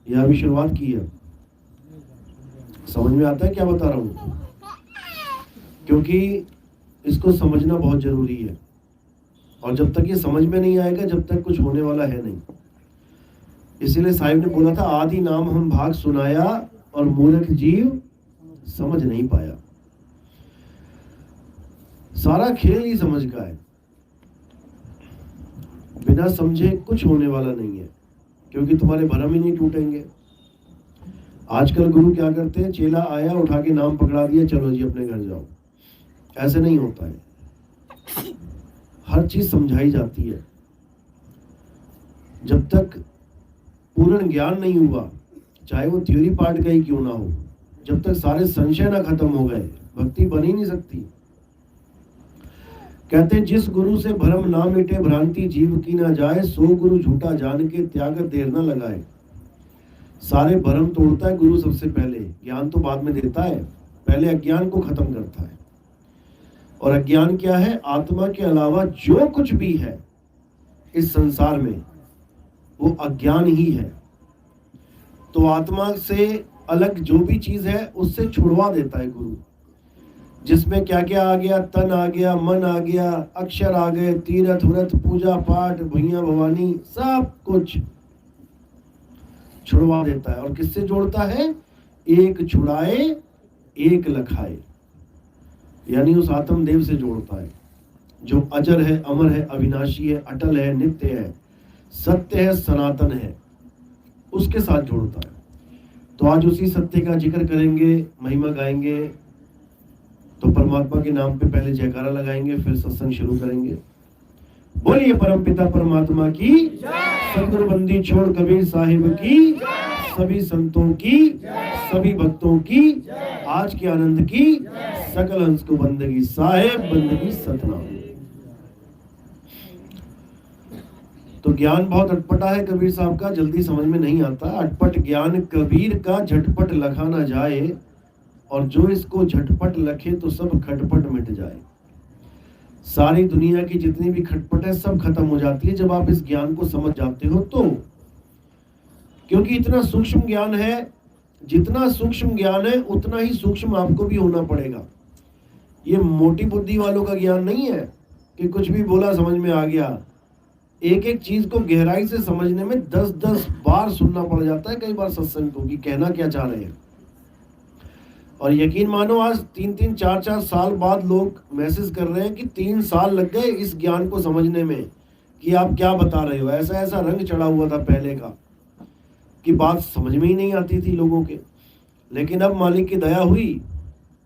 या अभी शुरुआत की है? समझ में आता है क्या बता रहा हूँ? क्योंकि इसको समझना बहुत जरूरी है, और जब तक ये समझ में नहीं आएगा जब तक कुछ होने वाला है नहीं। इसीलिए साहिब ने बोला था, आदि नाम हम भाग सुनाया और मूर्ख जीव समझ नहीं पाया। सारा खेल ही समझ का है, बिना समझे कुछ होने वाला नहीं है, क्योंकि तुम्हारे भरम ही नहीं टूटेंगे। आजकल गुरु क्या करते हैं, चेला आया उठा के नाम पकड़ा दिया, चलो जी अपने घर जाओ। ऐसे नहीं होता है, हर चीज समझाई जाती है। जब तक पूर्ण ज्ञान नहीं हुआ, चाहे वो थ्योरी पार्ट का ही क्यों ना हो, जब तक सारे संशय ना खत्म हो गए, भक्ति बन ही नहीं सकती। कहते हैं, जिस गुरु से भ्रम ना मिटे भ्रांति जीव की ना जाए, सो गुरु झूठा जान के त्याग देर न लगाए। सारे भ्रम तोड़ता है गुरु सबसे पहले, ज्ञान तो बाद में देता है, पहले अज्ञान को खत्म करता है। और अज्ञान क्या है? आत्मा के अलावा जो कुछ भी है इस संसार में वो अज्ञान ही है। तो आत्मा से अलग जो भी चीज है उससे छुड़वा देता है गुरु, जिसमें क्या क्या आ गया, तन आ गया, मन आ गया, अक्षर आ गए, तीर्थ व्रत पूजा पाठ भैया भवानी सब कुछ छुड़वा देता है। और किससे जोड़ता है? एक छुड़ाए एक लखाए, यानी उस आत्मदेव से जोड़ता है जो अजर है, अमर है, अविनाशी है, अटल है, नित्य है, सत्य है, सनातन है, उसके साथ जोड़ता है। तो आज उसी सत्य का जिक्र करेंगे, महिमा गाएंगे। तो परमात्मा के नाम पे पहले जयकारा लगाएंगे, फिर सत्संग शुरू करेंगे। बोलिए परमपिता परमात्मा की, सतगुरु बंदी छोड़ कबीर साहिब की, सभी संतों की, सभी भक्तों की, आज के आनंद की, सकल हंस को बंदगी साहेब बंदगी सतनाम। तो ज्ञान बहुत अटपटा है कबीर साहब का, जल्दी समझ में नहीं आता। अटपट ज्ञान कबीर का झटपट लखा ना जाए, और जो इसको झटपट लखे तो सब खटपट मिट जाए। सारी दुनिया की जितनी भी खटपट है सब खत्म हो जाती है जब आप इस ज्ञान को समझ जाते हो तो। क्योंकि इतना सूक्ष्म ज्ञान है, जितना सूक्ष्म ज्ञान है उतना ही सूक्ष्म आपको भी होना पड़ेगा। ये मोटी बुद्धि वालों का ज्ञान नहीं है कि कुछ भी बोला समझ में आ गया। एक एक चीज को गहराई से समझने में 10-10 बार सुनना पड़ जाता है कई बार सत्संग को, कि कहना क्या चाह रहे हैं। और यकीन मानो आज 3-3, 4-4 साल बाद लोग मैसेज कर रहे हैं कि 3 साल लग गए इस ज्ञान को समझने में कि आप क्या बता रहे हो। ऐसा ऐसा रंग चढ़ा हुआ था पहले का कि बात समझ में ही नहीं आती थी लोगों के। लेकिन अब मालिक की दया हुई,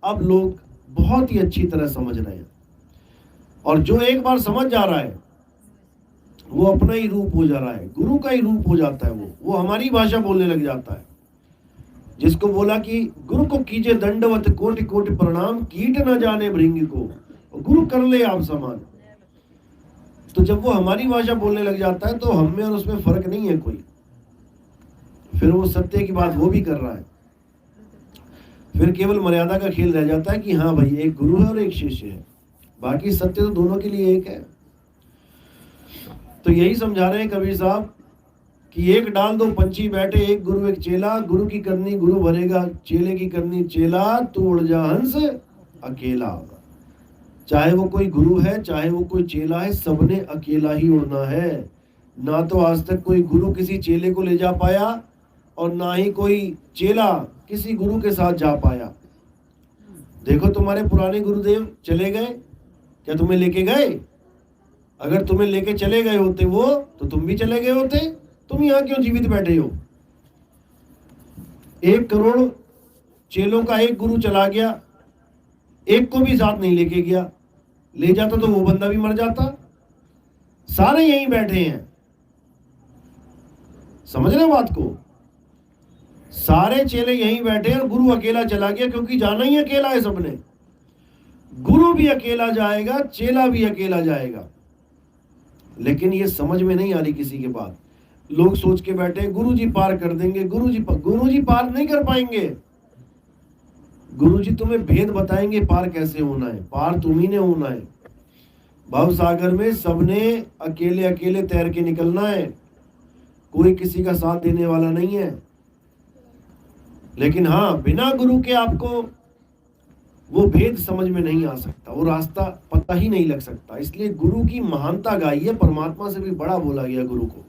अब लोग बहुत ही अच्छी तरह समझ रहे हैं। और जो एक बार समझ जा रहा है वो अपना ही रूप हो जा रहा है, गुरु का ही रूप हो जाता है। वो हमारी भाषा बोलने लग जाता है। जिसको बोला कि गुरु को कीजिए दंडवत कोटि कोटि प्रणाम, कीट न जाने भृंग को, गुरु कर ले आप समान। तो जब वो हमारी भाषा बोलने लग जाता है तो हम में और उसमें फर्क नहीं है कोई। फिर वो सत्य की बात वो भी कर रहा है, फिर केवल मर्यादा का खेल रह जाता है कि हाँ भाई एक गुरु है और एक शिष्य है, बाकी सत्य तो दोनों के लिए एक है। तो यही समझा रहे हैं कबीर साहब कि एक डाल दो पंछी बैठे, एक गुरु एक चेला, गुरु की करनी गुरु भरेगा, चेले की करनी चेला, तू उड़ जा हंस अकेला। चाहे वो कोई गुरु है चाहे वो कोई चेला है, सबने अकेला ही उड़ना है। ना तो आज तक कोई गुरु किसी चेले को ले जा पाया और ना ही कोई चेला किसी गुरु के साथ जा पाया। देखो तुम्हारे पुराने गुरुदेव चले गए, क्या तुम्हें लेके गए? अगर तुम्हें लेके चले गए होते वो, तो तुम भी चले गए होते। तुम यहाँ क्यों जीवित बैठे हो? 1 करोड़ चेलों का एक गुरु चला गया, एक को भी साथ नहीं लेके गया। ले जाता तो वो बंदा भी मर जाता। सारे यहीं बैठे हैं, समझ रहे बात को? सारे चेले यहीं बैठे हैं और गुरु अकेला चला गया, क्योंकि जाना ही अकेला है सबने। गुरु भी अकेला जाएगा, चेला भी अकेला जाएगा। लेकिन ये समझ में नहीं आ रही किसी के बात। लोग सोच के बैठे गुरुजी पार कर देंगे, गुरुजी पार नहीं कर पाएंगे। गुरुजी तुम्हें भेद बताएंगे पार कैसे होना है। पार तुम्ही ने होना है। भव सागर में सबने अकेले अकेले तैर के निकलना है, कोई किसी का साथ देने वाला नहीं है। लेकिन हाँ, बिना गुरु के आपको वो भेद समझ में नहीं आ सकता, वो रास्ता पता ही नहीं लग सकता। इसलिए गुरु की महानता गाई है, परमात्मा से भी बड़ा बोला गया गुरु को।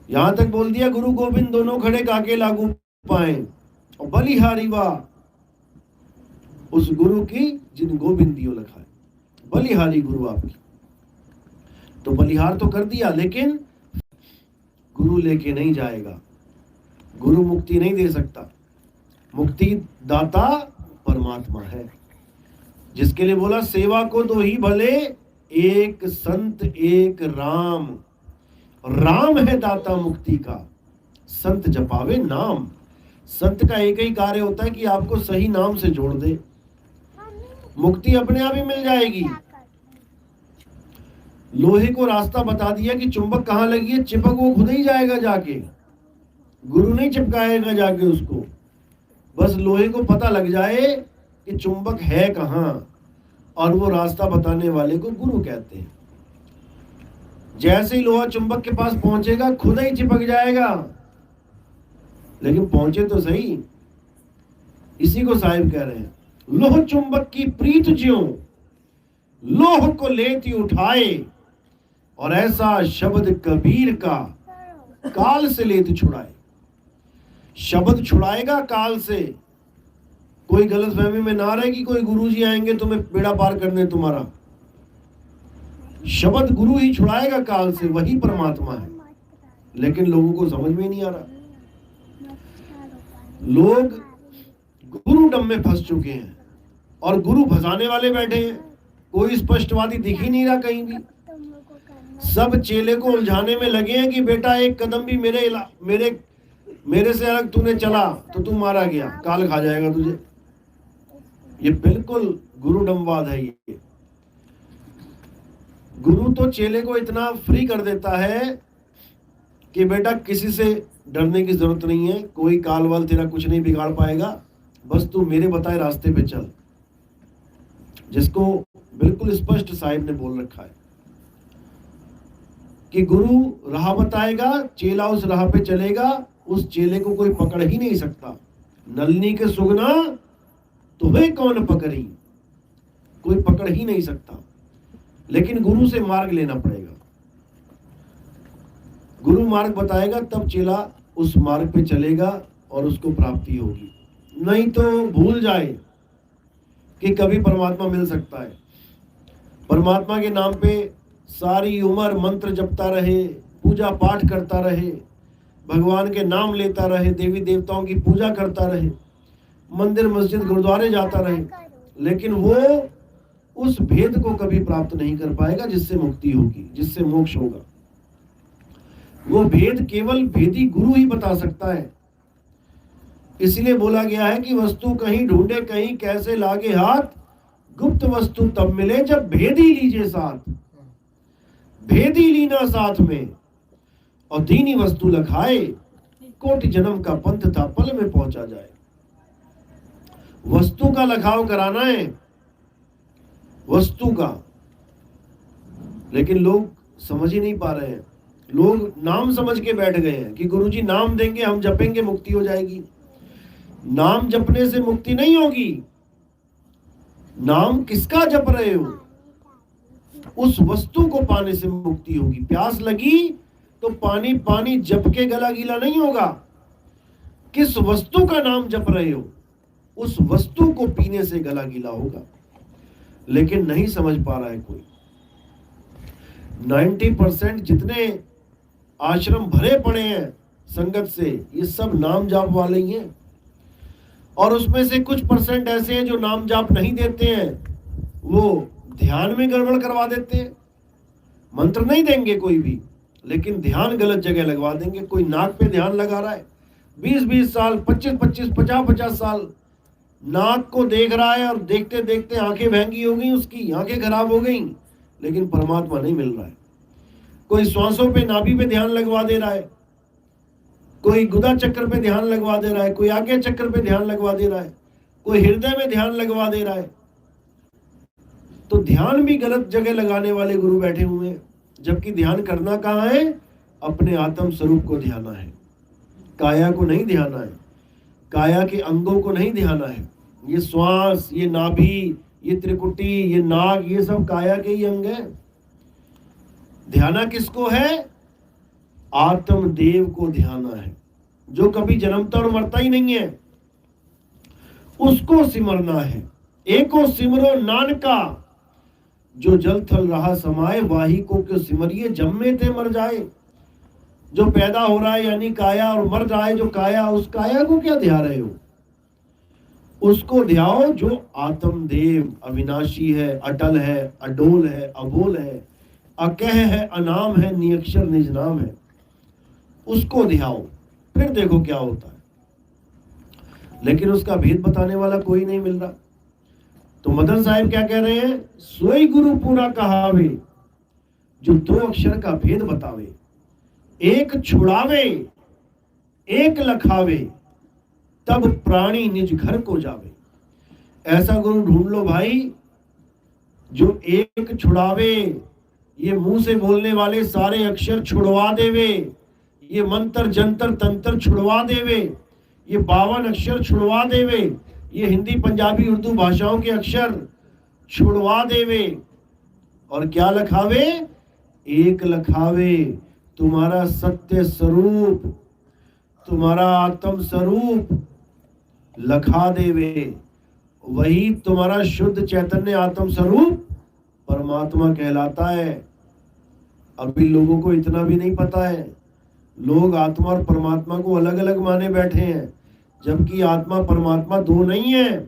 यहां तक बोल दिया गुरु गोविंद दोनों खड़े काके लागू पाए, और बलिहारी वाह उस गुरु की जिन गोविंद दियो लखा है। बलिहारी गुरु आपकी, तो बलिहार तो कर दिया, लेकिन गुरु लेके नहीं जाएगा। गुरु मुक्ति नहीं दे सकता, मुक्ति दाता परमात्मा है, जिसके लिए बोला सेवा को दो ही भले, एक संत एक राम। राम है दाता मुक्ति का, संत जपावे नाम। संत का एक ही कार्य होता है कि आपको सही नाम से जोड़ दे, मुक्ति अपने आप ही मिल जाएगी। लोहे को रास्ता बता दिया कि चुंबक कहाँ लगी है, चिपक वो खुद ही जाएगा जाके, गुरु नहीं चिपकाएगा जाके उसको। बस लोहे को पता लग जाए कि चुंबक है कहाँ, और वो रास्ता बताने वाले को गुरु कहते हैं। जैसे ही लोहा चुंबक के पास पहुंचेगा खुद ही चिपक जाएगा, लेकिन पहुंचे तो सही। इसी को साहिब कह रहे हैं, लोह चुंबक की प्रीत ज्यों लोह को लेती उठाए, और ऐसा शब्द कबीर का काल से लेती छुड़ाए। शब्द छुड़ाएगा काल से। कोई गलतफहमी में ना रहे कि कोई गुरुजी आएंगे तुम्हें बेड़ा पार करने तुम्हारा। शब्द गुरु ही छुड़ाएगा काल से, वही परमात्मा है। लेकिन लोगों को समझ में नहीं आ रहा, लोग गुरु डम में फंस चुके हैं और गुरु फंसाने वाले बैठे हैं। कोई स्पष्टवादी दिख ही नहीं रहा कहीं भी, सब चेले को उलझाने में लगे हैं कि बेटा एक कदम भी मेरे से अलग तूने चला तो तू मारा गया, काल खा जाएगा तुझे। ये बिल्कुल गुरुडमवाद है। ये गुरु तो चेले को इतना फ्री कर देता है कि बेटा किसी से डरने की जरूरत नहीं है, कोई काल वाल तेरा कुछ नहीं बिगाड़ पाएगा, बस तू मेरे बताए रास्ते पे चल। जिसको बिल्कुल स्पष्ट साहिब ने बोल रखा है कि गुरु राह बताएगा, चेला उस राह पे चलेगा, उस चेले को कोई पकड़ ही नहीं सकता। नलनी के सुगना तुम्हें कौन पकड़ी, कोई पकड़ ही नहीं सकता। लेकिन गुरु से मार्ग लेना पड़ेगा, गुरु मार्ग बताएगा तब चेला उस मार्ग पे चलेगा और उसको प्राप्ति होगी। नहीं तो भूल जाए कि कभी परमात्मा मिल सकता है। परमात्मा के नाम पे सारी उम्र मंत्र जपता रहे, पूजा पाठ करता रहे, भगवान के नाम लेता रहे, देवी देवताओं की पूजा करता रहे, मंदिर मस्जिद गुरुद्वारे जाता रहे, लेकिन वो उस भेद को कभी प्राप्त नहीं कर पाएगा जिससे मुक्ति होगी, जिससे मोक्ष होगा। वो भेद केवल भेदी गुरु ही बता सकता है। इसलिए बोला गया है कि वस्तु कहीं ढूंढे कहीं कैसे लागे हाथ, गुप्त वस्तु तब मिले जब भेदी लीजिए साथ। भेदी लीना साथ में और दीनी वस्तु लखाए, कोटि जन्म का पंथ था पल में पहुंचा जाए। वस्तु का लखाव कराना है, वस्तु का, लेकिन लोग समझ ही नहीं पा रहे हैं। लोग नाम समझ के बैठ गए हैं कि गुरुजी नाम देंगे, हम जपेंगे, मुक्ति हो जाएगी। नाम जपने से मुक्ति नहीं होगी। नाम किसका जप रहे हो, उस वस्तु को पाने से मुक्ति होगी। प्यास लगी तो पानी पानी जप के गला गीला नहीं होगा। किस वस्तु का नाम जप रहे हो, उस वस्तु को पीने से गला गीला होगा। लेकिन नहीं समझ पा रहा है कोई। 90% जितने आश्रम भरे पड़े हैं संगत से, ये सब नाम जाप वाले ही हैं। और उसमें से कुछ परसेंट ऐसे हैं जो नाम जाप नहीं देते हैं, वो ध्यान में गड़बड़ करवा देते हैं। मंत्र नहीं देंगे कोई भी, लेकिन ध्यान गलत जगह लगवा देंगे। कोई नाक पे ध्यान लगा रहा है, 20-20 साल, 25-25, 50-50 साल नाक को देख रहा है, और देखते देखते आंखें भैंगी हो गई, उसकी आंखें खराब हो गई, लेकिन परमात्मा नहीं मिल रहा है। कोई श्वासों पे, नाभि पे ध्यान लगवा दे रहा है, कोई गुदा चक्र पे ध्यान लगवा दे रहा है, कोई आज्ञा चक्र पे ध्यान लगवा दे रहा है, कोई हृदय में ध्यान लगवा दे रहा है। तो ध्यान भी गलत जगह लगाने वाले गुरु बैठे हुए हैं, जबकि ध्यान करना कहाँ है, अपने आत्म स्वरूप को ध्याना है, काया को नहीं ध्याना है। काया के अंगों को नहीं ध्याना है। ये श्वास, ये नाभि, ये त्रिकुटी, ये नाक, ये सब काया के ही अंग है। ध्याना किसको है? आत्मदेव को ध्याना है, जो कभी जन्मता और मरता ही नहीं है, उसको सिमरना है। एको सिमरो नानका, जो जल थल रहा समाये, वाही को क्यों सिमरिए, जम्मे थे मर जाए। जो पैदा हो रहा है यानी काया, और मर रहा है जो काया, उस काया को क्या ध्या रहे हो? उसको ध्याओ जो आत्मदेव अविनाशी है, अटल है, अडोल है, अबोल है, अकह है, अनाम है, नियक्षर निज नाम है। उसको ध्याओ, फिर देखो क्या होता है। लेकिन उसका भेद बताने वाला कोई नहीं मिल रहा। तो मदन साहिब क्या कह रहे हैं? सोई गुरु पूरा कहावे, जो दो अक्षर का भेद बतावे। एक छुड़ावे, एक लखावे, तब प्राणी निज घर को जावे। ऐसा गुरु ढूंढ लो भाई, जो एक छुड़ावे, ये मुंह से बोलने वाले सारे अक्षर छुड़वा देवे, ये मंत्र जंतर तंत्र छुड़वा देवे, ये 52 अक्षर छुड़वा देवे, ये हिंदी पंजाबी उर्दू भाषाओं के अक्षर छुड़वा देवे, और क्या लखावे? एक लखावे, तुम्हारा सत्य स्वरूप, तुम्हारा आत्म स्वरूप लखा देवे। वही तुम्हारा शुद्ध चैतन्य आत्म स्वरूप परमात्मा कहलाता है। अभी लोगों को इतना भी नहीं पता है। लोग आत्मा और परमात्मा को अलग अलग माने बैठे हैं, जबकि आत्मा परमात्मा दो नहीं है,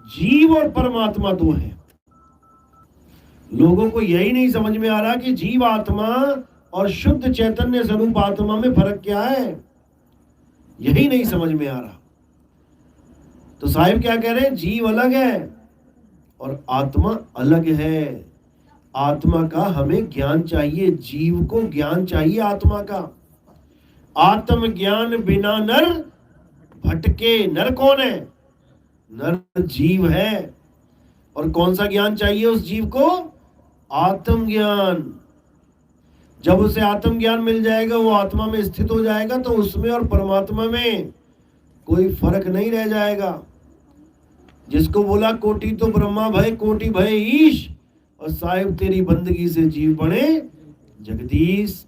जीव और परमात्मा दो है। लोगों को यही नहीं समझ में आ रहा कि जीव आत्मा और शुद्ध चैतन्य स्वरूप आत्मा में फर्क क्या है, यही नहीं समझ में आ रहा। तो साहिब क्या कह रहे हैं? जीव अलग है और आत्मा अलग है। आत्मा का हमें ज्ञान चाहिए, जीव को ज्ञान चाहिए आत्मा का। आत्म ज्ञान बिना नर भटके। नर कौन है? नर जीव है। और कौन सा ज्ञान चाहिए उस जीव को? आत्मज्ञान। जब उसे आत्मज्ञान मिल जाएगा, वो आत्मा में स्थित हो जाएगा, तो उसमें और परमात्मा में कोई फर्क नहीं रह जाएगा। जिसको बोला कोटि तो ब्रह्मा भय, कोटि भय ईश, और साहिब तेरी बंदगी से जीव बने जगदीश।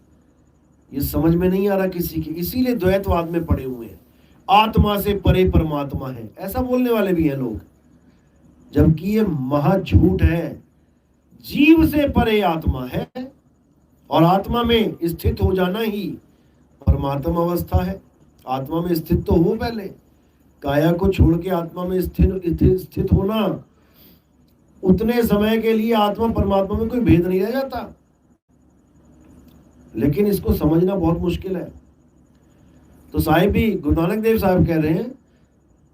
ये समझ में नहीं आ रहा किसी के, इसीलिए द्वैतवाद में पड़े हुए हैं। आत्मा से परे परमात्मा है, ऐसा बोलने वाले भी हैं लोग, जबकि ये महा झूठ है। जीव से परे आत्मा है, और आत्मा में स्थित हो जाना ही परमात्मा अवस्था है। आत्मा में स्थित तो हो पहले, काया को छोड़ के आत्मा में स्थित होना, उतने समय के लिए आत्मा परमात्मा में कोई भेद नहीं रह जाता। लेकिन इसको समझना बहुत मुश्किल है। तो साहिब भी, गुरु नानक देव साहब कह रहे हैं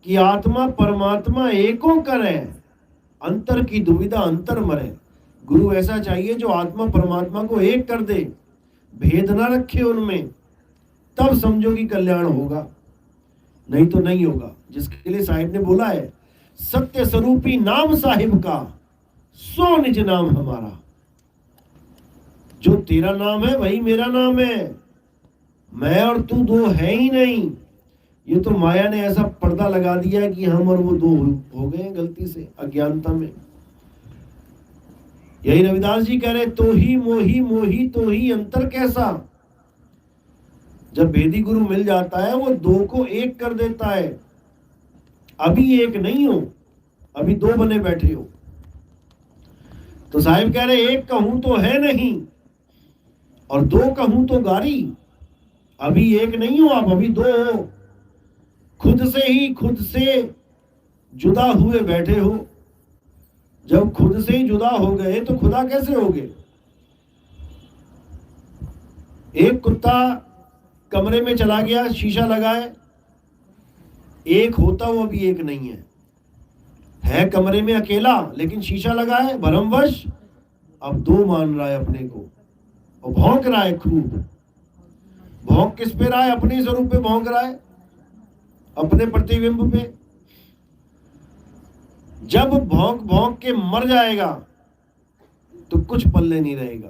कि आत्मा परमात्मा एको करे, अंतर की दुविधा अंतर मरे। गुरु ऐसा चाहिए जो आत्मा परमात्मा को एक कर दे, भेद ना रखे उनमें, तब समझो कि कल्याण होगा, नहीं तो नहीं होगा। जिसके लिए साहिब ने बोला है, सत्य स्वरूपी नाम साहिब का, सो निज नाम हमारा। जो तेरा नाम है वही मेरा नाम है, मैं और तू दो है ही नहीं। ये तो माया ने ऐसा पर्दा लगा दिया है कि हम और वो दो हो गए गलती से, अज्ञानता में। यही रविदास जी कह रहे, तो ही मोही मोही तो ही अंतर कैसा। जब वेदी गुरु मिल जाता है, वो दो को एक कर देता है। अभी एक नहीं हो, अभी दो बने बैठे हो। तो साहिब कह रहे, एक कहूं तो है नहीं और दो कहूं तो गारी। अभी एक नहीं हो आप, अभी दो हो। खुद से ही खुद से जुदा हुए बैठे हो। जब खुद से ही जुदा हो गए तो खुदा कैसे होगे? एक कुत्ता कमरे में चला गया, शीशा लगाए, एक होता वो अभी एक नहीं है कमरे में अकेला, लेकिन शीशा लगाए भरमवश, अब दो मान रहा है अपने को और भौंक रहा है खूब। भौंक किस पे रहा है? अपने स्वरूप पे भौंक रहा है, अपने प्रतिबिंब पे। जब भौंक भौंक के मर जाएगा तो कुछ पल्ले नहीं रहेगा।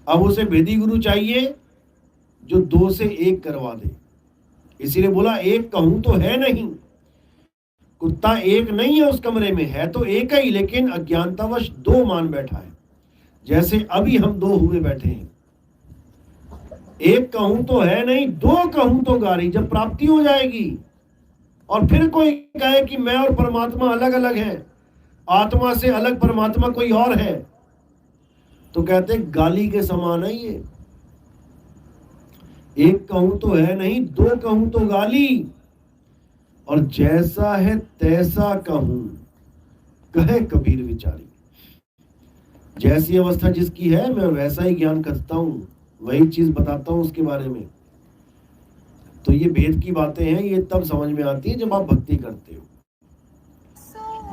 अब उसे भेदी गुरु चाहिए जो दो से एक करवा दे। इसीलिए बोला एक कहूं तो है नहीं। कुत्ता एक नहीं है उस कमरे में, है तो एक ही, लेकिन अज्ञानतावश दो मान बैठा है। जैसे अभी हम दो हुए बैठे हैं। एक कहूं तो है नहीं, दो कहूं तो गारी। जब प्राप्ति हो जाएगी और फिर कोई कहे कि मैं और परमात्मा अलग अलग हैं, आत्मा से अलग परमात्मा कोई और है, तो कहते गाली के समान है ये। एक कहूं तो है नहीं, दो कहूं तो गाली, और जैसा है तैसा कहूं, कहे कबीर विचारी। जैसी अवस्था जिसकी है मैं वैसा ही ज्ञान करता हूं, वही चीज बताता हूं उसके बारे में। तो ये वेद की बातें हैं, ये तब समझ में आती है जब आप भक्ति करते हो।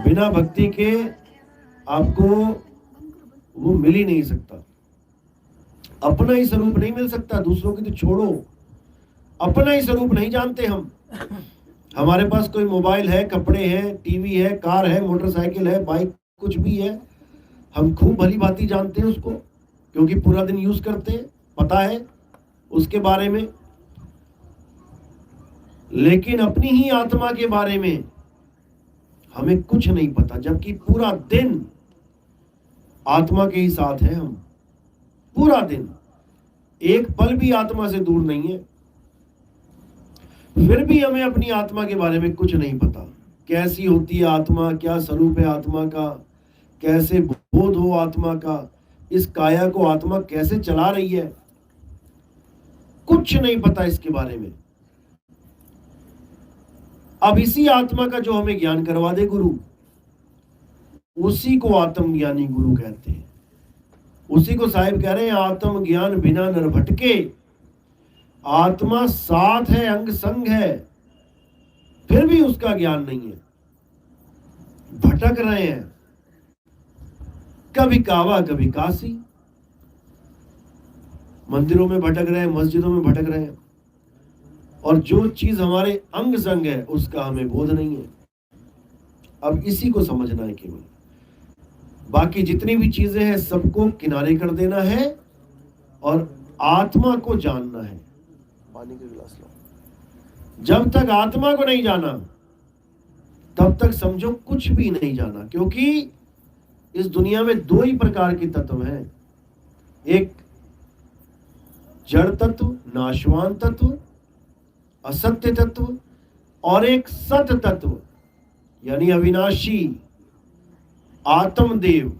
बिना भक्ति के आपको वो मिल ही नहीं सकता। अपना ही स्वरूप नहीं मिल सकता, दूसरों की तो छोड़ो, अपना ही स्वरूप नहीं जानते हम। हमारे पास कोई मोबाइल है, कपड़े हैं, टीवी है, कार है, मोटरसाइकिल है, बाइक, कुछ भी है, हम खूब भली भांति जानते हैं उसको, क्योंकि पूरा दिन यूज करते हैं, पता है उसके बारे में। लेकिन अपनी ही आत्मा के बारे में हमें कुछ नहीं पता, जबकि पूरा दिन आत्मा के ही साथ हैं हम। पूरा दिन एक पल भी आत्मा से दूर नहीं है, फिर भी हमें अपनी आत्मा के बारे में कुछ नहीं पता। कैसी होती है आत्मा, क्या स्वरूप है आत्मा का, कैसे बोध हो आत्मा का, इस काया को आत्मा कैसे चला रही है, कुछ नहीं पता इसके बारे में। अब इसी आत्मा का जो हमें ज्ञान करवा दे गुरु, उसी को आत्मज्ञानी गुरु कहते हैं। उसी को साहिब कह रहे हैं, आत्म ज्ञान बिना नर भटके। आत्मा साथ है, अंग संग है, फिर भी उसका ज्ञान नहीं है, भटक रहे हैं, कभी कावा कभी काशी, मंदिरों में भटक रहे हैं, मस्जिदों में भटक रहे हैं, और जो चीज हमारे अंग संग है उसका हमें बोध नहीं है। अब इसी को समझना है केवल, बाकी जितनी भी चीजें हैं सबको किनारे कर देना है और आत्मा को जानना है। पानी का गिलास लो। जब तक आत्मा को नहीं जाना तब तक समझो कुछ भी नहीं जाना, क्योंकि इस दुनिया में दो ही प्रकार के तत्व हैं, एक जड़ तत्व, नाशवान तत्व, असत्य तत्व, और एक सत तत्व यानी अविनाशी आत्मदेव,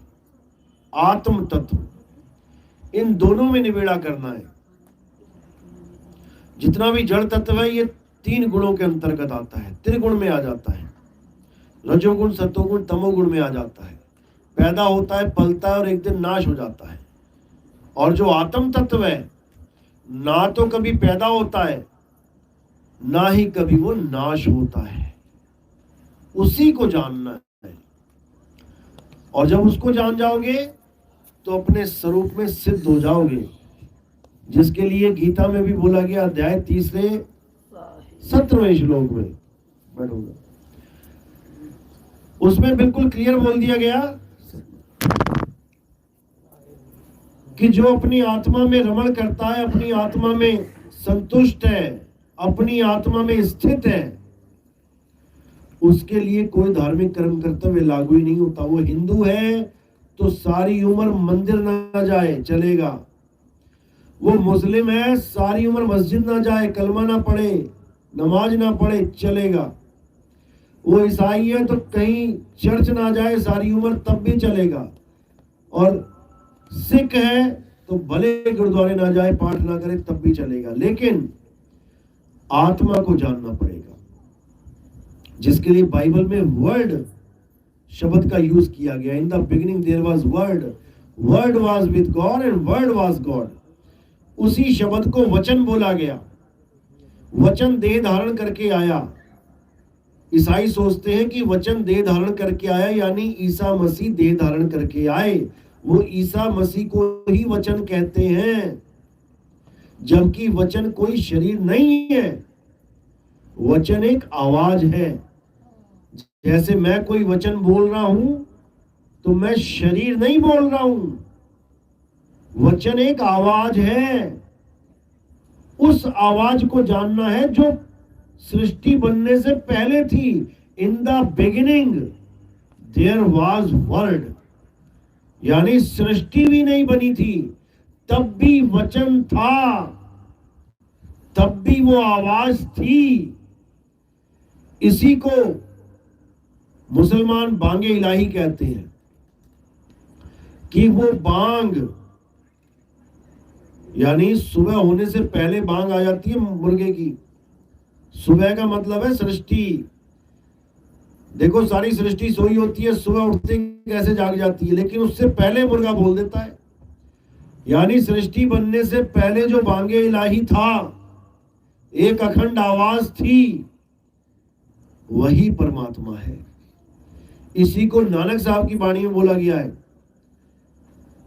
आत्म तत्व। इन दोनों में निबेड़ा करना है। जितना भी जड़ तत्व है ये तीन गुणों के अंतर्गत आता है, त्रिगुण में आ जाता है, रजोगुण, सतोगुण, तमोगुण में आ जाता है। पैदा होता है, पलता है और एक दिन नाश हो जाता है। और जो आत्म तत्व है ना तो कभी पैदा होता है ना ही कभी वो नाश होता है, उसी को जानना है। और जब उसको जान जाओगे तो अपने स्वरूप में सिद्ध हो जाओगे, जिसके लिए गीता में भी बोला गया, अध्याय 3 17वें श्लोक में बैठूंगा, उसमें बिल्कुल क्लियर बोल दिया गया कि जो अपनी आत्मा में रमण करता है, अपनी आत्मा में संतुष्ट है, अपनी आत्मा में स्थित है, उसके लिए कोई धार्मिक कर्म कर्तव्य लागू ही नहीं होता। वो हिंदू है तो सारी उम्र मंदिर ना जाए चलेगा, वो मुस्लिम है सारी उम्र मस्जिद ना जाए, कलमा ना पढ़े, नमाज ना पढ़े, चलेगा। वो ईसाई है तो कहीं चर्च ना जाए सारी उम्र, तब भी चलेगा। और सिख है तो भले गुरुद्वारे ना जाए, पाठ ना करे, तब भी चलेगा। लेकिन आत्मा को जानना पड़ेगा, जिसके लिए बाइबल में वर्ड शब्द का यूज किया गया। In the beginning there was word, word was with God and word was God. उसी शब्द को वचन बोला गया, वचन देह धारण करके आया। ईसाई सोचते हैं कि वचन देह धारण करके आया यानी ईसा मसीह देह धारण करके आए, वो ईसा मसीह को ही वचन कहते हैं, जबकि वचन कोई शरीर नहीं है। वचन एक आवाज है। जैसे मैं कोई वचन बोल रहा हूं तो मैं शरीर नहीं बोल रहा हूं, वचन एक आवाज है। उस आवाज को जानना है जो सृष्टि बनने से पहले थी। In the beginning there was word, यानी सृष्टि भी नहीं बनी थी, तब भी वचन था, तब भी वो आवाज थी। इसी को मुसलमान बांगे इलाही कहते हैं कि वो बांग, यानी सुबह होने से पहले बांग आ जाती है मुर्गे की। सुबह का मतलब है सृष्टि। देखो सारी सृष्टि सोई होती है, सुबह उठते कैसे जाग जाती है, लेकिन उससे पहले मुर्गा बोल देता है। यानी सृष्टि बनने से पहले जो बांगे इलाही था, एक अखंड आवाज थी, वही परमात्मा है। इसी को नानक साहब की वाणी में बोला गया है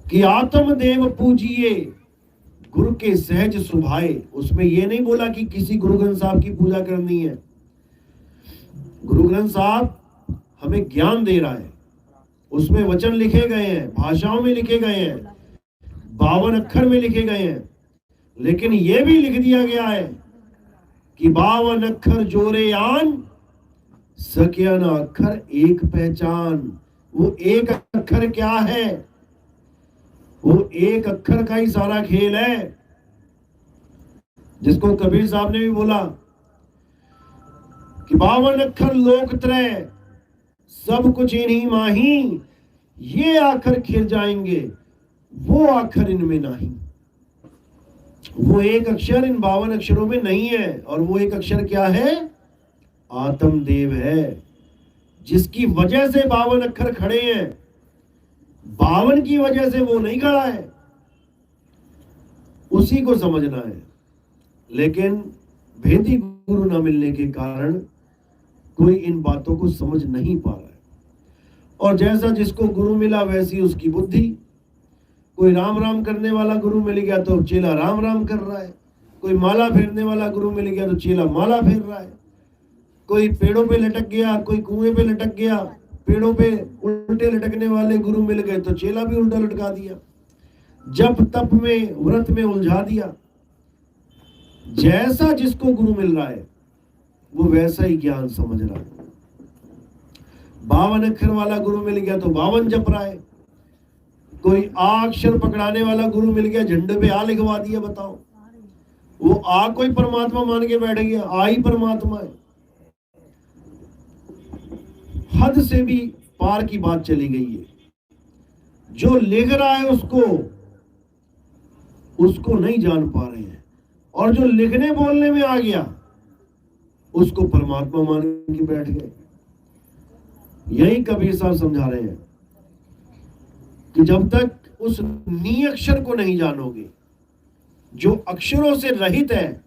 कि आत्म देव पूजिए गुरु के सहज सुभाए। उसमें यह नहीं बोला कि किसी गुरु ग्रंथ साहब की पूजा करनी है। गुरु ग्रंथ साहब हमें ज्ञान दे रहा है, उसमें वचन लिखे गए हैं, भाषाओं में लिखे गए हैं, 52 अक्षर में लिखे गए हैं, लेकिन यह भी लिख दिया गया है कि 52 अक्षर जोरे आन, सकिया न अक्षर एक पहचान। वो एक अक्षर क्या है? वो एक अक्षर का ही सारा खेल है, जिसको कबीर साहब ने भी बोला कि 52 अक्षर लोक त्रय, सब कुछ इन्हीं माही, ये आखिर खिर जाएंगे, वो आखिर इनमें नहीं। वो एक अक्षर इन 52 अक्षरों में नहीं है, और वो एक अक्षर क्या है? आत्मदेव है, जिसकी वजह से 52 अक्षर खड़े हैं। 52 की वजह से वो नहीं खड़ा है, उसी को समझना है। लेकिन भेदी गुरु न मिलने के कारण कोई इन बातों को समझ नहीं पा रहा है। और जैसा जिसको गुरु मिला वैसी उसकी बुद्धि। कोई राम राम करने वाला गुरु मिल गया तो चेला राम राम कर रहा है, कोई माला फेरने वाला गुरु मिल गया तो चेला माला फेर रहा है, कोई पेड़ों पे लटक गया, कोई कुएं पे लटक गया, पेड़ों पे उल्टे लटकने वाले गुरु मिल गए तो चेला भी उल्टा लटका दिया, जप तप में व्रत में उलझा दिया। जैसा जिसको गुरु मिल रहा है वो वैसा ही ज्ञान समझ रहा है। 52 अक्षर वाला गुरु मिल गया तो 52 जप रहा है, कोई आ अक्षर पकड़ाने वाला गुरु मिल गया, झंडे पे आ लिखवा दिया। बताओ, वो आ कोई परमात्मा मान के बैठ गया, आ ही परमात्मा है। हद से भी पार की बात चली गई है। जो लिख रहा है उसको नहीं जान पा रहे हैं, और जो लिखने बोलने में आ गया उसको परमात्मा मान के बैठ गए। यही कबीर साहब समझा रहे हैं कि जब तक उस नी अक्षर को नहीं जानोगे जो अक्षरों से रहित है,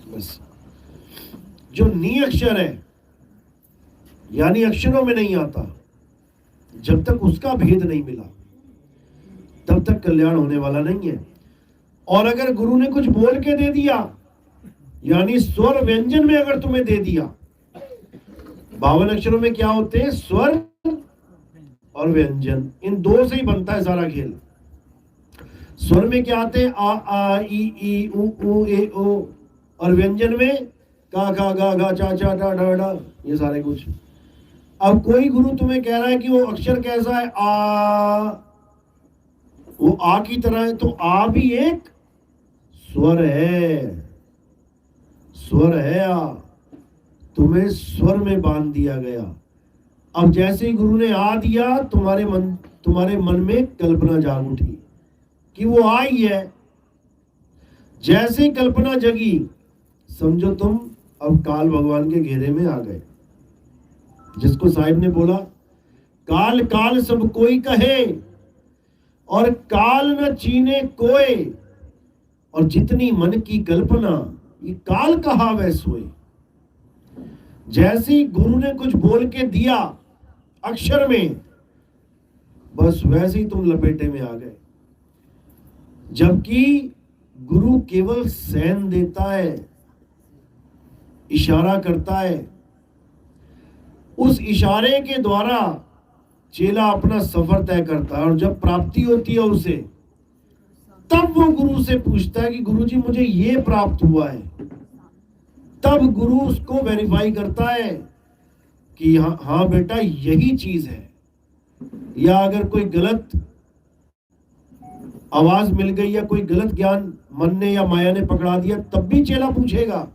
बस जो नी अक्षर है यानी अक्षरों में नहीं आता, जब तक उसका भेद नहीं मिला तब तक कल्याण होने वाला नहीं है। और अगर गुरु ने कुछ बोल के दे दिया, यानी स्वर व्यंजन में अगर तुम्हें दे दिया, 52 अक्षरों में क्या होते हैं? स्वर और व्यंजन, इन दो से ही बनता है सारा खेल। स्वर में क्या आते हैं? आ आ ई उ ए ओ, और व्यंजन में का खा गा घा चा चा टा डा डा, ये सारे कुछ। अब कोई गुरु तुम्हें कह रहा है कि वो अक्षर कैसा है? आ, वो आ की तरह है, तो आ भी एक स्वर है, स्वर है आ, तुम्हें स्वर में बांध दिया गया। अब जैसे ही गुरु ने आ दिया, तुम्हारे मन में कल्पना जाग उठी कि वो आई है। जैसे ही कल्पना जगी, समझो तुम अब काल भगवान के घेरे में आ गए। जिसको साहिब ने बोला, काल काल सब कोई कहे और काल न चीने कोय, और जितनी मन की कल्पना ये काल कहा वह सोए। जैसे ही गुरु ने कुछ बोल के दिया अक्षर में, बस वैसे ही तुम लपेटे में आ गए। जबकि गुरु केवल सैन देता है, इशारा करता है, उस इशारे के द्वारा चेला अपना सफर तय करता है और जब प्राप्ति होती है उसे, तब वो गुरु से पूछता है कि गुरुजी मुझे ये प्राप्त हुआ है। तब गुरु उसको वेरीफाई करता है कि हाँ हाँ बेटा यही चीज है। या अगर कोई गलत आवाज मिल गई या कोई गलत ज्ञान मन ने या माया ने पकड़ा दिया, तब भी चेला पूछेगा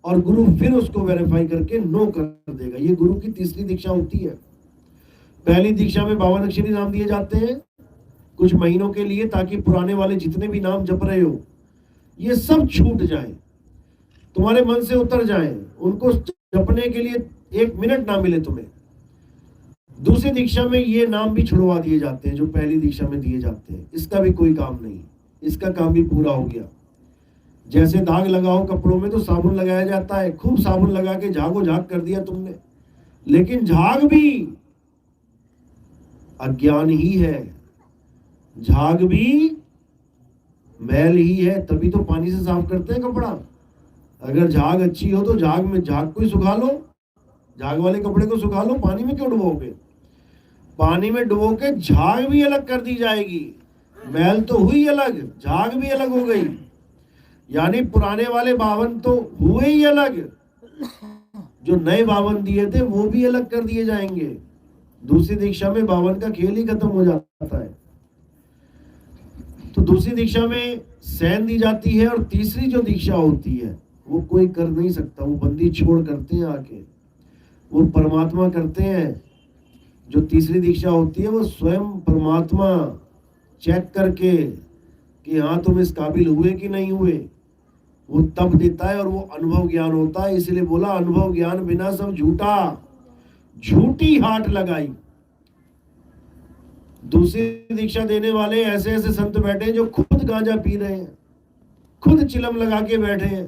और गुरु फिर उसको वेरीफाई करके नो कर देगा। ये गुरु की तीसरी दीक्षा होती है। पहली दीक्षा में 52 अक्षरी नाम दिए जाते हैं कुछ महीनों के लिए, ताकि पुराने वाले जितने भी नाम जप रहे हो ये सब छूट जाए, तुम्हारे मन से उतर जाए, उनको जपने के लिए 1 मिनट ना मिले तुम्हें। दूसरी दीक्षा में ये नाम भी छुड़वा दिए जाते हैं जो पहली दीक्षा में दिए जाते हैं। इसका भी कोई काम नहीं, इसका काम भी पूरा हो गया। जैसे दाग लगाओ कपड़ों में तो साबुन लगाया जाता है, खूब साबुन लगा के झागो झाग कर दिया तुमने, लेकिन झाग भी अज्ञान ही है, झाग भी मैल ही है। तभी तो पानी से साफ करते हैं कपड़ा। अगर झाग अच्छी हो तो झाग में झाग को ही सुखा लो, झाग वाले कपड़े को सुखा लो, पानी में क्यों डुबोगे? पानी में डुबो के झाग भी अलग कर दी जाएगी। मैल तो हुई अलग, झाग भी अलग हो गई, यानी पुराने वाले 52 तो हुए ही अलग, जो नए 52 दिए थे वो भी अलग कर दिए जाएंगे। दूसरी दीक्षा में 52 का खेल ही खत्म हो जाता है। तो दूसरी दीक्षा में सैन दी जाती है और तीसरी जो दीक्षा होती है वो कोई कर नहीं सकता, वो बंदी छोड़ करते हैं आके, वो परमात्मा करते हैं। जो तीसरी दीक्षा होती है वो स्वयं परमात्मा चेक करके कि हाँ तुम इस काबिल हुए कि नहीं हुए, वो तब देता है और वो अनुभव ज्ञान होता है। इसलिए बोला अनुभव ज्ञान बिना सब झूठा, झूठी हाट लगाई। दूसरी दीक्षा देने वाले ऐसे ऐसे संत बैठे जो खुद गांजा पी रहे हैं, खुद चिलम लगा के बैठे हैं,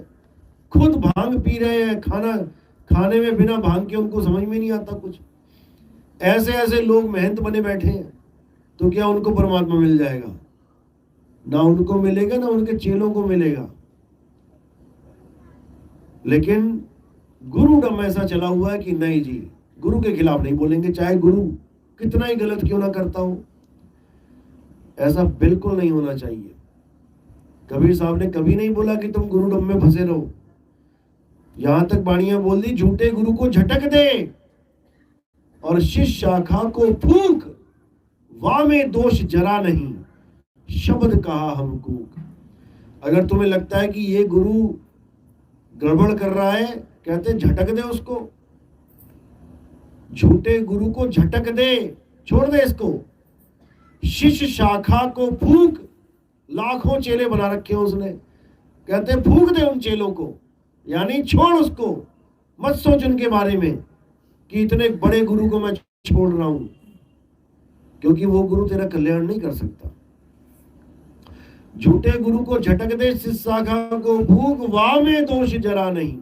खुद भांग पी रहे हैं, खाना खाने में बिना भांग के उनको समझ में नहीं आता कुछ। ऐसे ऐसे लोग महंत बने बैठे हैं, तो क्या उनको परमात्मा मिल जाएगा? ना उनको मिलेगा ना उनके चेलों को मिलेगा। लेकिन गुरुडम ऐसा चला हुआ है कि नहीं जी, गुरु के खिलाफ नहीं बोलेंगे, चाहे गुरु कितना ही गलत क्यों ना करता हो। ऐसा बिल्कुल नहीं होना चाहिए। कबीर साहब ने कभी नहीं बोला कि तुम गुरुडम में फंसे रहो। यहां तक बाणियां बोल दी, झूठे गुरु को झटक दे और शिष्य शाखा को फूक, वामे दोष जरा नहीं, शब्द कहा हम कूक। अगर तुम्हें लगता है कि ये गुरु गड़बड़ कर रहा है, कहते झटक दे उसको, झूठे गुरु को झटक दे, छोड़ दे इसको। शिष्य शाखा को फूक, लाखों चेले बना रखे हैं उसने, कहते फूक दे उन चेलों को, यानी छोड़ उसको, मत सोच उनके बारे में कि इतने बड़े गुरु को मैं छोड़ रहा हूं, क्योंकि वो गुरु तेरा कल्याण नहीं कर सकता। झूठे गुरु को झटक दे, शिष्य शाखा को फूक, वाह में दोष जरा नहीं।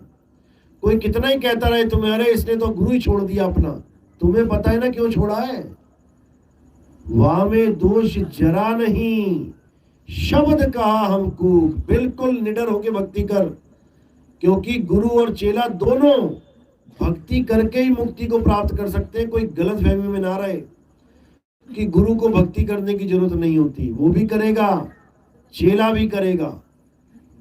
कोई कितना ही कहता रहे तुम्हें, अरे इसने तो गुरु ही छोड़ दिया अपना, तुम्हें पता है ना क्यों छोड़ा है? वाह में दोष जरा नहीं, शब्द कहा हमको। बिल्कुल निडर होके भक्ति कर, क्योंकि गुरु और चेला दोनों भक्ति करके ही मुक्ति को प्राप्त कर सकते हैं। कोई गलत फहमी में ना रहे कि गुरु को भक्ति करने की जरूरत नहीं होती, वो भी करेगा, चेला भी करेगा,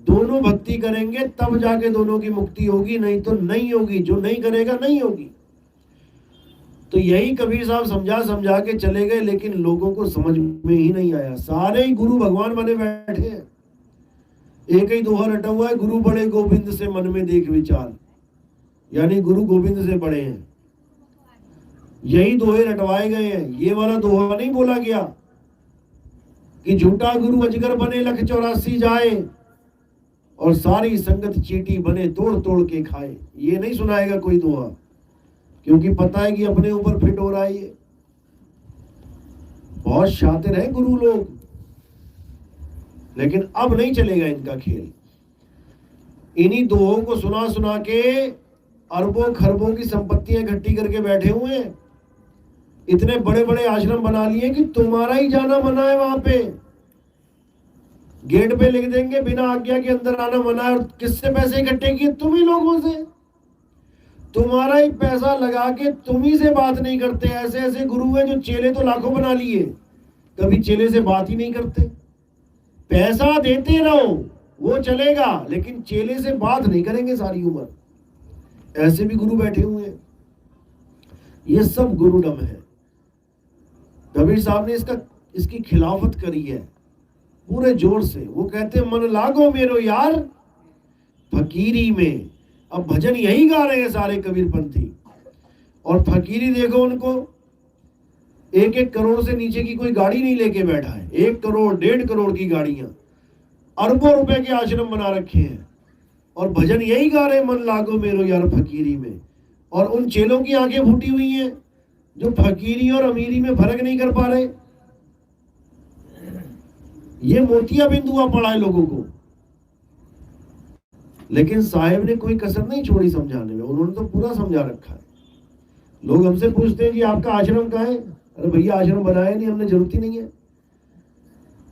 दोनों भक्ति करेंगे तब जाके दोनों की मुक्ति होगी, नहीं तो नहीं होगी। जो नहीं करेगा नहीं होगी। तो यही कबीर साहब समझा समझा के चले गए, लेकिन लोगों को समझ में ही नहीं आया। सारे ही गुरु भगवान बने बैठे हैं। एक ही दोहा रटा हुआ है, गुरु बड़े गोविंद से मन में देख विचार, यानी गुरु गोविंद से बड़े हैं। यही दोहे रटवाए गए हैं, ये वाला दोहा नहीं बोला गया कि झूठा गुरु अजगर बने लख 84 जाए और सारी संगत चींटी बने तोड़ तोड़ के खाए। ये नहीं सुनाएगा कोई दोहा, क्योंकि पता है कि अपने ऊपर फिट हो रहा है। ये बहुत शातिर है गुरु लोग, लेकिन अब नहीं चलेगा इनका खेल। इन्हीं दोहों को सुना सुना के अरबों खरबों की संपत्तियां इकट्ठी करके बैठे हुए हैं। इतने बड़े बड़े आश्रम बना लिए कि तुम्हारा ही जाना मना है। वहां पे गेट पे लिख देंगे बिना आज्ञा के अंदर आना मना है। और किससे पैसे इकट्ठे किए? तुम ही लोगों से। तुम्हारा ही पैसा लगा के तुम ही से बात नहीं करते। ऐसे ऐसे गुरु हैं जो चेले तो लाखों बना लिए, कभी चेले से बात ही नहीं करते। पैसा देते रहो वो चलेगा, लेकिन चेले से बात नहीं करेंगे सारी उम्र। ऐसे भी गुरु बैठे हुए हैं। ये सब गुरुडम है। कबीर साहब ने इसकी खिलाफत करी है पूरे जोर से। वो कहते मन लागो मेरो यार फकीरी में। अब भजन यही गा रहे हैं सारे कबीरपंथी। और फकीरी देखो उनको, 1-1 करोड़ से नीचे की कोई गाड़ी नहीं लेके बैठा है। 1 करोड़ 1.5 करोड़ की गाड़ियां, अरबों रुपए के आश्रम बना रखे हैं, और भजन यही गा रहे मन लागो मेरो यार फकीरी में। और उन चेलों की आंखें फूटी हुई हैं जो फकीरी और अमीरी में फर्क नहीं कर पा रहे। ये मोतिया बिंदु हुआ पड़ा है लोगों को। लेकिन साहेब ने कोई कसर नहीं छोड़ी समझाने में, उन्होंने तो पूरा समझा रखा है। लोग हमसे पूछते हैं कि आपका आश्रम कहाँ है? अरे भैया आश्रम बनाया नहीं, हमने जरूरत ही नहीं है।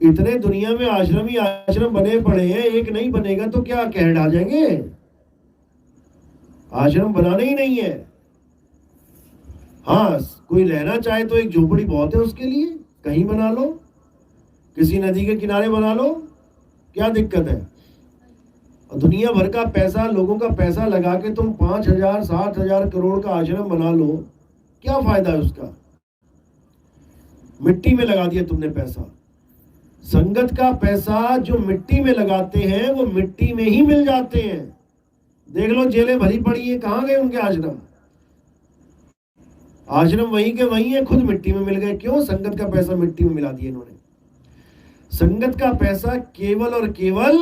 इतने दुनिया में आश्रम ही आश्रम बने पड़े हैं, एक नहीं बनेगा तो क्या कह आ जाएंगे? आश्रम बनाना ही नहीं है। हाँ, कोई रहना चाहे तो एक झोपड़ी बहुत है उसके लिए, कहीं बना लो, किसी नदी के किनारे बना लो, क्या दिक्कत है? दुनिया भर का पैसा, लोगों का पैसा लगा के तुम 5,000 7,000 करोड़ का आश्रम बना लो, क्या फायदा है उसका? मिट्टी में लगा दिया तुमने पैसा। संगत का पैसा जो मिट्टी में लगाते हैं वो मिट्टी में ही मिल जाते हैं। देख लो जेलें भरी पड़ी है, कहां गए उनके आश्रम? आश्रम वहीं के वहीं है, खुद मिट्टी में मिल गए। क्यों? संगत का पैसा मिट्टी में मिला दिया इन्होंने। संगत का पैसा केवल और केवल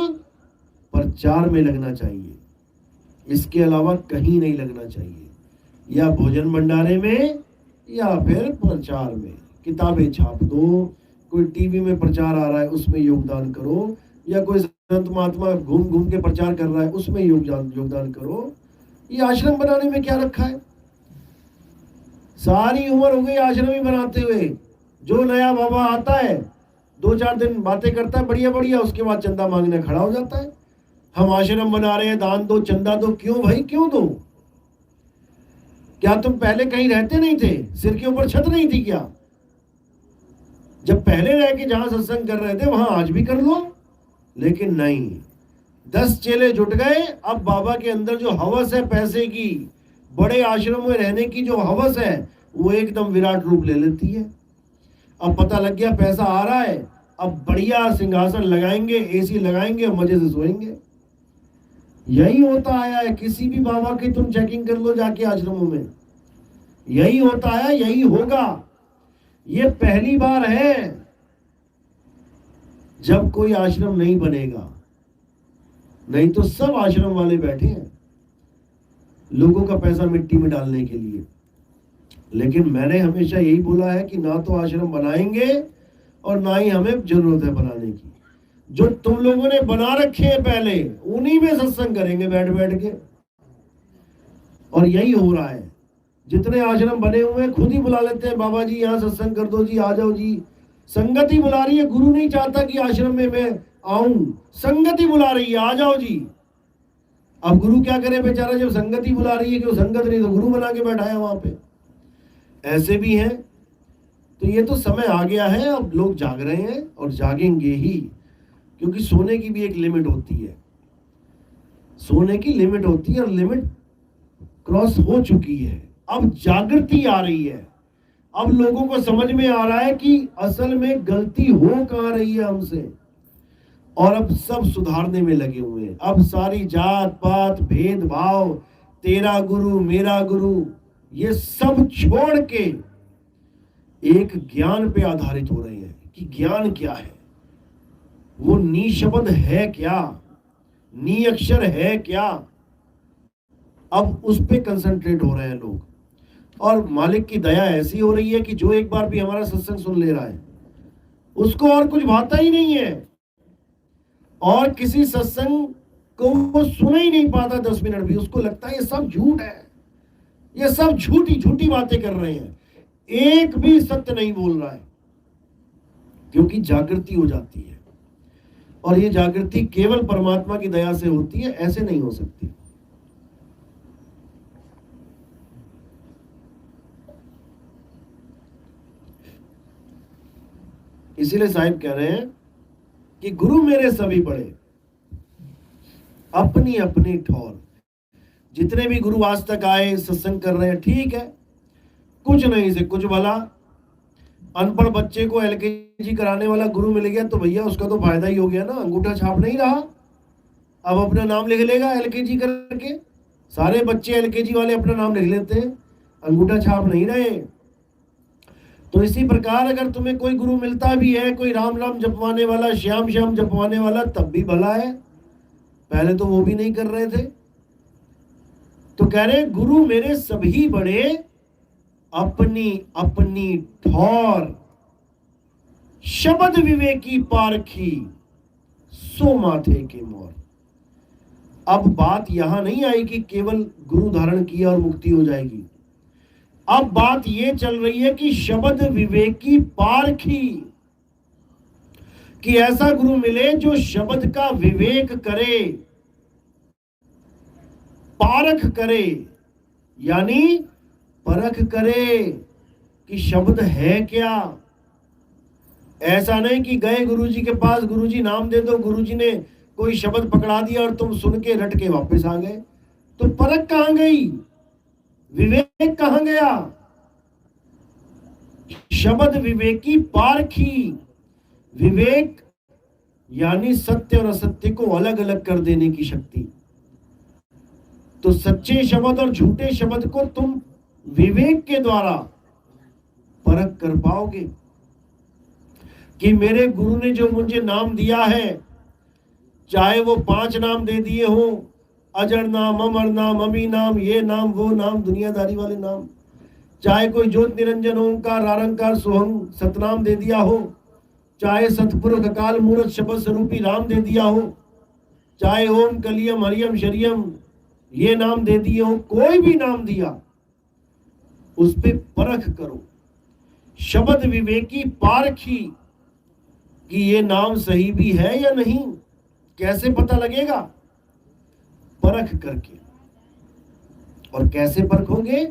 प्रचार में लगना चाहिए, इसके अलावा कहीं नहीं लगना चाहिए। या भोजन भंडारे में या फिर प्रचार में। किताबें छाप दो, कोई टीवी में प्रचार आ रहा है उसमें योगदान करो, या कोई संत महात्मा घूम घूम के प्रचार कर रहा है उसमें योगदान करो। ये आश्रम बनाने में क्या रखा है? सारी उम्र हो गई आश्रम ही बनाते हुए। जो नया बाबा आता है 2-4 दिन बातें करता है बढ़िया बढ़िया, उसके बाद चंदा मांगने खड़ा हो जाता है। हम आश्रम बना रहे हैं, दान दो, चंदा दो। क्यों भाई, क्यों दो? क्या तुम पहले कहीं रहते नहीं थे? सिर के ऊपर छत नहीं थी क्या? जब पहले रह के जहां सत्संग कर रहे थे वहां आज भी कर लो। लेकिन नहीं, 10 चेले जुट गए। अब बाबा के अंदर जो हवस है पैसे की, बड़े आश्रम में रहने की जो हवस है, वो एकदम विराट रूप ले लेती है। अब पता लग गया पैसा आ रहा है, अब बढ़िया सिंहासन लगाएंगे, एसी लगाएंगे, मजे से सोएंगे। यही होता आया है। किसी भी बाबा की तुम चेकिंग कर लो जाके आश्रमों में, यही होता है, यही होगा। ये पहली बार है जब कोई आश्रम नहीं बनेगा, नहीं तो सब आश्रम वाले बैठे हैं लोगों का पैसा मिट्टी में डालने के लिए। लेकिन मैंने हमेशा यही बोला है कि ना तो आश्रम बनाएंगे और ना ही हमें जरूरत है बनाने की। जो तुम लोगों ने बना रखे हैं पहले, उन्हीं में सत्संग करेंगे बैठ बैठ के। और यही हो रहा है। जितने आश्रम बने हुए हैं खुद ही बुला लेते हैं, बाबा जी यहाँ सत्संग कर दो जी, आ जाओ जी। संगत ही बुला रही है, गुरु नहीं चाहता कि आश्रम में मैं आऊं, संगत ही बुला रही है, आ जाओ जी। अब गुरु क्या करे बेचारा, जब संगत ही बुला रही है कि वो संगत नहीं तो गुरु बना के बैठा है वहां पे। ऐसे भी हैं। तो ये तो समय आ गया है, अब लोग जाग रहे हैं और जागेंगे ही, क्योंकि सोने की भी एक लिमिट होती है। सोने की लिमिट होती है और लिमिट क्रॉस हो चुकी है। अब जागृति आ रही है। अब लोगों को समझ में आ रहा है कि असल में गलती हो कहां रही है हमसे, और अब सब सुधारने में लगे हुए हैं। अब सारी जात पात भेदभाव, तेरा गुरु मेरा गुरु, ये सब छोड़ के एक ज्ञान पे आधारित हो रहे हैं कि ज्ञान क्या है, वो नी शब्द है क्या, नी अक्षर है क्या। अब उस पे कंसंट्रेट हो रहे हैं लोग। और मालिक की दया ऐसी हो रही है कि जो एक बार भी हमारा सत्संग सुन ले रहा है उसको और कुछ भाता ही नहीं है, और किसी सत्संग को वो सुन ही नहीं पाता 10 मिनट भी। उसको लगता है ये सब झूठ है, ये सब झूठी झूठी बातें कर रहे हैं, एक भी सत्य नहीं बोल रहा है। क्योंकि जागृति हो जाती है, और ये जागृति केवल परमात्मा की दया से होती है, ऐसे नहीं हो सकती। इसीलिए साहिब कह रहे हैं कि गुरु मेरे सभी बड़े, अपनी अपनी ठौर। जितने भी गुरु आज तक आए सत्संग कर रहे हैं, ठीक है, कुछ नहीं से कुछ भला। अनपढ़ बच्चे को एलकेजी कराने वाला गुरु मिल गया तो भैया उसका तो फायदा ही हो गया ना, अंगूठा छाप नहीं रहा, अब अपना नाम लिख लेगा एलकेजी करके। सारे बच्चे एलकेजी वाले अपना नाम लिख लेते हैं, अंगूठा छाप नहीं रहे। तो इसी प्रकार अगर तुम्हें कोई गुरु मिलता भी है, कोई राम राम जपवाने वाला, श्याम श्याम जपवाने वाला, तब भी भला है, पहले तो वो भी नहीं कर रहे थे। तो कह रहे गुरु मेरे सभी बड़े, अपनी अपनी ठौर, शब्द विवेकी पारखी, सो माथे के मोर। अब बात यहां नहीं आई कि केवल गुरु धारण किया और मुक्ति हो जाएगी। अब बात ये चल रही है कि शब्द विवेकी पारखी, कि ऐसा गुरु मिले जो शब्द का विवेक करे, पारख करे, यानी परख करे कि शब्द है क्या। ऐसा नहीं कि गए गुरुजी के पास, गुरुजी नाम दे दो, गुरुजी ने कोई शब्द पकड़ा दिया और तुम सुन के रट के वापस आ गए, तो परख कहां गई, विवेक कहां गया। शब्द विवेकी पारखी, विवेक यानी सत्य और असत्य को अलग अलग कर देने की शक्ति। तो सच्चे शब्द और झूठे शब्द को तुम विवेक के द्वारा परख कर पाओगे कि मेरे गुरु ने जो मुझे नाम दिया है, चाहे वो 5 नाम दे दिए हो, अजर नाम, अमर नाम, अमी नाम, ये नाम वो नाम, दुनियादारी वाले नाम, चाहे कोई ज्योत निरंजन ओंकार आरंकार सोहम सतनाम दे दिया हो, चाहे सतपुरुष अकाल मूर्त शब्द स्वरूपी राम दे दिया हो, चाहे ओम कलियम हरियम शरियम ये नाम दे दिए हो, कोई भी नाम दिया उस पे परख करो। शब्द विवेकी पारखी कि ये नाम सही भी है या नहीं। कैसे पता लगेगा, परख करके। और कैसे परखोगे,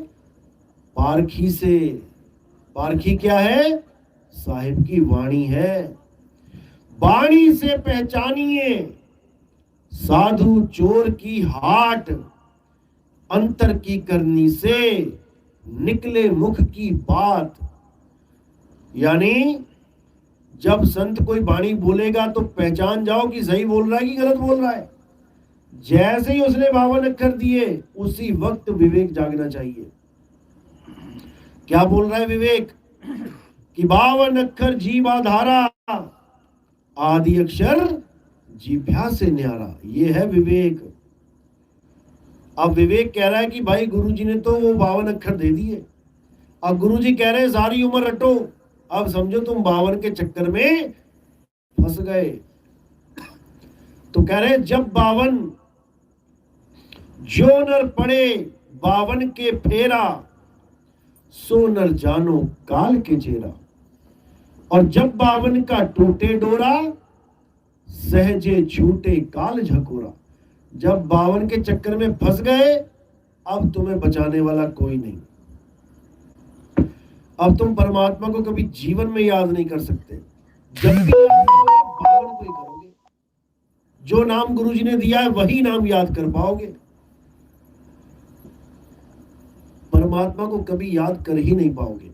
पारखी से। पारखी क्या है, साहिब की वाणी है। वाणी से पहचानिए साधु चोर की हाट, अंतर की करनी से निकले मुख की बात। यानी जब संत कोई वाणी बोलेगा तो पहचान जाओ कि सही बोल रहा है कि गलत बोल रहा है। जैसे ही उसने 52 अक्षर दिए उसी वक्त विवेक जागना चाहिए। क्या बोल रहा है विवेक कि 52 अक्षर जीवाधारा, आदि अक्षर जीभ्या से न्यारा, ये है विवेक। अब विवेक कह रहा है कि भाई गुरुजी ने तो वो 52 अक्षर दे दिए, अब गुरुजी कह रहे हैं सारी उम्र रटो। अब समझो तुम 52 के चक्कर में फंस गए। तो कह रहे जब 52 जो नर पड़े 52 के फेरा, सो नर जानो काल के चेरा। और जब 52 का टूटे डोरा, सहजे छूटे काल झकोरा। जब 52 के चक्कर में फंस गए, अब तुम्हें बचाने वाला कोई नहीं। अब तुम परमात्मा को कभी जीवन में याद नहीं कर सकते। जब भी 52 को ही करोगे, जो नाम गुरुजी ने दिया है वही नाम याद कर पाओगे। परमात्मा को कभी याद कर ही नहीं पाओगे,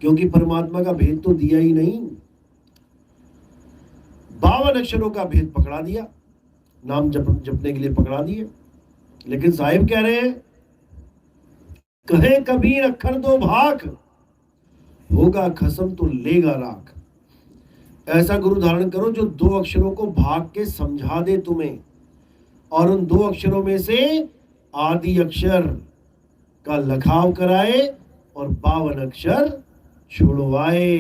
क्योंकि परमात्मा का भेद तो दिया ही नहीं। 52 अक्षरों का भेद पकड़ा दिया, नाम जपने के लिए पकड़ा दिए। लेकिन साहिब कह रहे हैं, कहे कबीर अक्षर दो भाग, होगा खसम तो लेगा राख। ऐसा गुरु धारण करो जो 2 अक्षरों को भाग के समझा दे तुम्हें, और उन 2 अक्षरों में से आदि अक्षर का लखाव कराए और 52 अक्षर छुड़वाए।